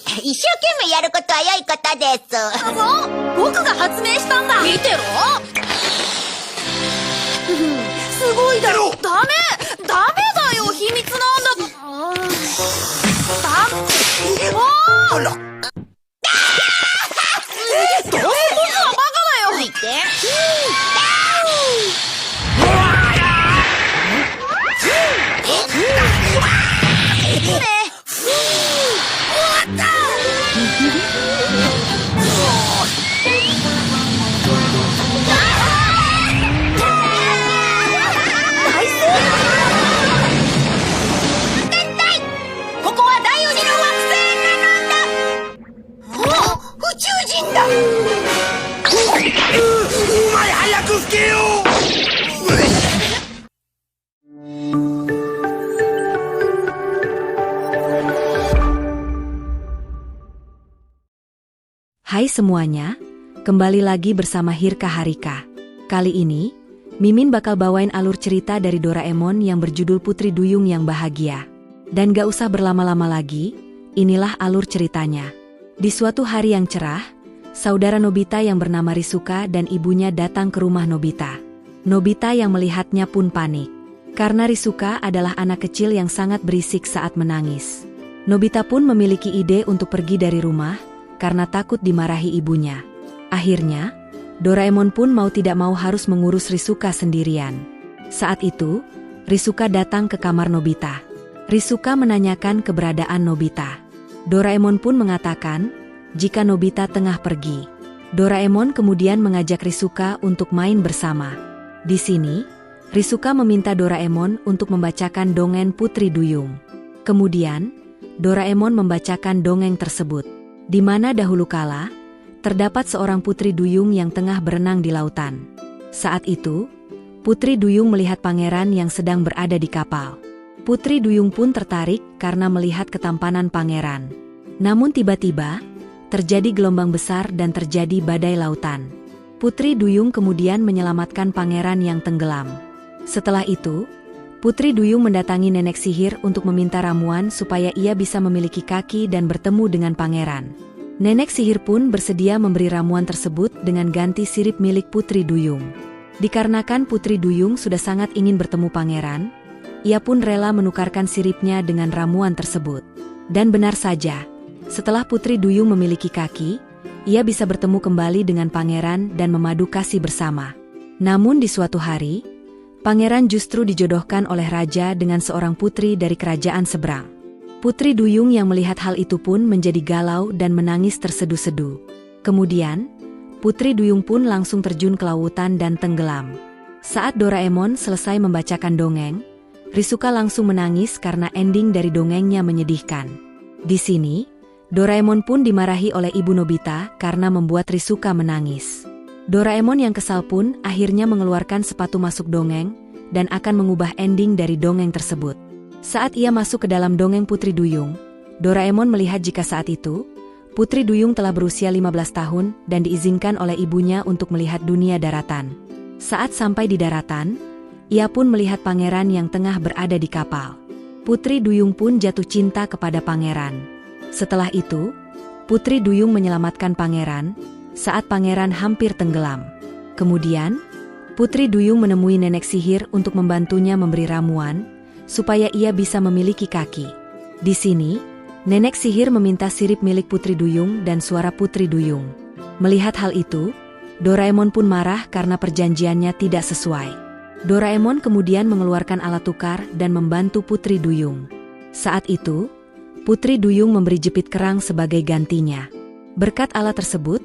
一生懸命やることは良いことです。僕が発明したんだ。見てろ。すごいだろ。ダメだよ、秘密なんだ。あら。僕はバカだよ。ついて。ここは第4次の惑星なのだ。宇宙人だ。お前早く吹けよ。Hai semuanya, kembali lagi bersama Hirka Harika. Kali ini, Mimin bakal bawain alur cerita dari Doraemon yang berjudul Putri Duyung yang Bahagia. Dan gak usah berlama-lama lagi, inilah alur ceritanya. Di suatu hari yang cerah, saudara Nobita yang bernama Rizuka dan ibunya datang ke rumah Nobita. Nobita yang melihatnya pun panik. Karena Rizuka adalah anak kecil yang sangat berisik saat menangis. Nobita pun memiliki ide untuk pergi dari rumah, karena takut dimarahi ibunya. Akhirnya, Doraemon pun mau tidak mau harus mengurus Rizuka sendirian. Saat itu, Rizuka datang ke kamar Nobita. Rizuka menanyakan keberadaan Nobita. Doraemon pun mengatakan, jika Nobita tengah pergi. Doraemon kemudian mengajak Rizuka untuk main bersama. Di sini, Rizuka meminta Doraemon untuk membacakan dongeng Putri Duyung. Kemudian, Doraemon membacakan dongeng tersebut. Di mana dahulu kala, terdapat seorang Putri Duyung yang tengah berenang di lautan. Saat itu, Putri Duyung melihat pangeran yang sedang berada di kapal. Putri Duyung pun tertarik karena melihat ketampanan pangeran. Namun tiba-tiba, terjadi gelombang besar dan terjadi badai lautan. Putri Duyung kemudian menyelamatkan pangeran yang tenggelam. Setelah itu, Putri Duyung mendatangi nenek sihir untuk meminta ramuan supaya ia bisa memiliki kaki dan bertemu dengan pangeran. Nenek sihir pun bersedia memberi ramuan tersebut dengan ganti sirip milik Putri Duyung. Dikarenakan Putri Duyung sudah sangat ingin bertemu pangeran, ia pun rela menukarkan siripnya dengan ramuan tersebut. Dan benar saja, setelah Putri Duyung memiliki kaki, ia bisa bertemu kembali dengan pangeran dan memadu kasih bersama. Namun di suatu hari, pangeran justru dijodohkan oleh raja dengan seorang putri dari kerajaan seberang. Putri Duyung yang melihat hal itu pun menjadi galau dan menangis terseduh-seduh. Kemudian, Putri Duyung pun langsung terjun ke lautan dan tenggelam. Saat Doraemon selesai membacakan dongeng, Rizuka langsung menangis karena ending dari dongengnya menyedihkan. Di sini, Doraemon pun dimarahi oleh ibu Nobita karena membuat Rizuka menangis. Doraemon yang kesal pun akhirnya mengeluarkan sepatu masuk dongeng dan akan mengubah ending dari dongeng tersebut. Saat ia masuk ke dalam dongeng Putri Duyung, Doraemon melihat jika saat itu, Putri Duyung telah berusia 15 tahun dan diizinkan oleh ibunya untuk melihat dunia daratan. Saat sampai di daratan, ia pun melihat pangeran yang tengah berada di kapal. Putri Duyung pun jatuh cinta kepada pangeran. Setelah itu, Putri Duyung menyelamatkan pangeran saat pangeran hampir tenggelam. Kemudian, Putri Duyung menemui nenek sihir untuk membantunya memberi ramuan, supaya ia bisa memiliki kaki. Di sini, nenek sihir meminta sirip milik Putri Duyung dan suara Putri Duyung. Melihat hal itu, Doraemon pun marah karena perjanjiannya tidak sesuai. Doraemon kemudian mengeluarkan alat tukar dan membantu Putri Duyung. Saat itu, Putri Duyung memberi jepit kerang sebagai gantinya. Berkat alat tersebut,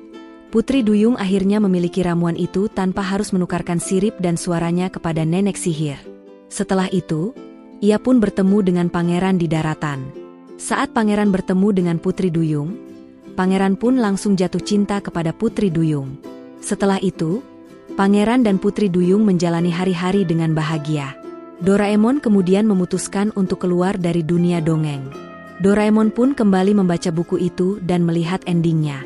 Putri Duyung akhirnya memiliki ramuan itu tanpa harus menukarkan sirip dan suaranya kepada nenek sihir. Setelah itu, ia pun bertemu dengan pangeran di daratan. Saat pangeran bertemu dengan Putri Duyung, pangeran pun langsung jatuh cinta kepada Putri Duyung. Setelah itu, pangeran dan Putri Duyung menjalani hari-hari dengan bahagia. Doraemon kemudian memutuskan untuk keluar dari dunia dongeng. Doraemon pun kembali membaca buku itu dan melihat endingnya.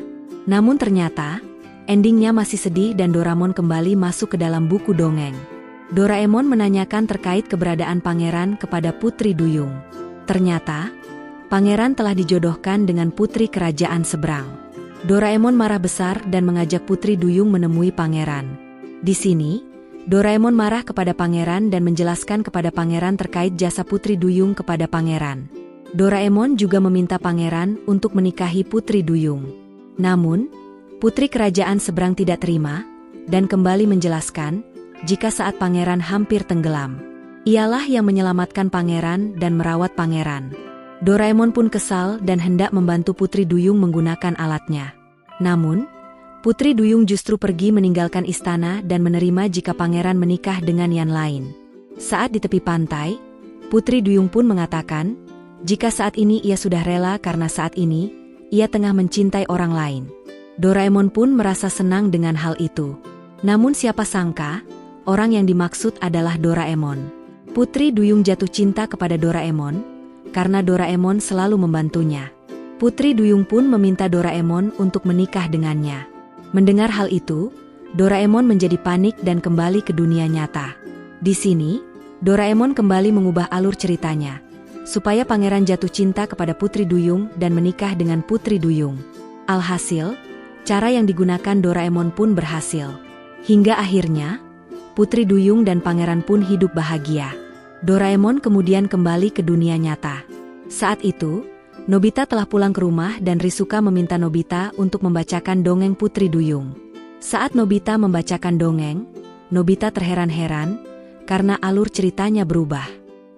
Namun ternyata, endingnya masih sedih dan Doraemon kembali masuk ke dalam buku dongeng. Doraemon menanyakan terkait keberadaan pangeran kepada Putri Duyung. Ternyata, Pangeran telah dijodohkan dengan putri kerajaan seberang. Doraemon marah besar dan mengajak Putri Duyung menemui pangeran. Di sini, Doraemon marah kepada pangeran dan menjelaskan kepada pangeran terkait jasa Putri Duyung kepada pangeran. Doraemon juga meminta pangeran untuk menikahi Putri Duyung. Namun, putri kerajaan seberang tidak terima, dan kembali menjelaskan, jika saat pangeran hampir tenggelam, ialah yang menyelamatkan pangeran dan merawat pangeran. Doraemon pun kesal dan hendak membantu Putri Duyung menggunakan alatnya. Namun, Putri Duyung justru pergi meninggalkan istana dan menerima jika pangeran menikah dengan yang lain. Saat di tepi pantai, Putri Duyung pun mengatakan, jika saat ini ia sudah rela karena saat ini, ia tengah mencintai orang lain. Doraemon pun merasa senang dengan hal itu. Namun siapa sangka, orang yang dimaksud adalah Doraemon. Putri Duyung jatuh cinta kepada Doraemon, karena Doraemon selalu membantunya. Putri Duyung pun meminta Doraemon untuk menikah dengannya. Mendengar hal itu, Doraemon menjadi panik dan kembali ke dunia nyata. Di sini, Doraemon kembali mengubah alur ceritanya, supaya pangeran jatuh cinta kepada Putri Duyung dan menikah dengan Putri Duyung. Alhasil, cara yang digunakan Doraemon pun berhasil. Hingga akhirnya, Putri Duyung dan pangeran pun hidup bahagia. Doraemon kemudian kembali ke dunia nyata. Saat itu, Nobita telah pulang ke rumah dan Risuka meminta Nobita untuk membacakan dongeng Putri Duyung. Saat Nobita membacakan dongeng, Nobita terheran-heran karena alur ceritanya berubah.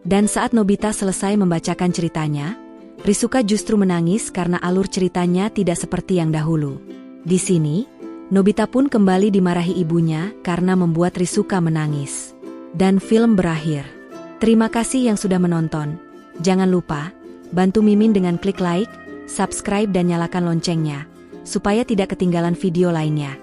Dan saat Nobita selesai membacakan ceritanya, Risuka justru menangis karena alur ceritanya tidak seperti yang dahulu. Di sini, Nobita pun kembali dimarahi ibunya karena membuat Risuka menangis. Dan film berakhir. Terima kasih yang sudah menonton. Jangan lupa, bantu Mimin dengan klik like, subscribe dan nyalakan loncengnya, supaya tidak ketinggalan video lainnya.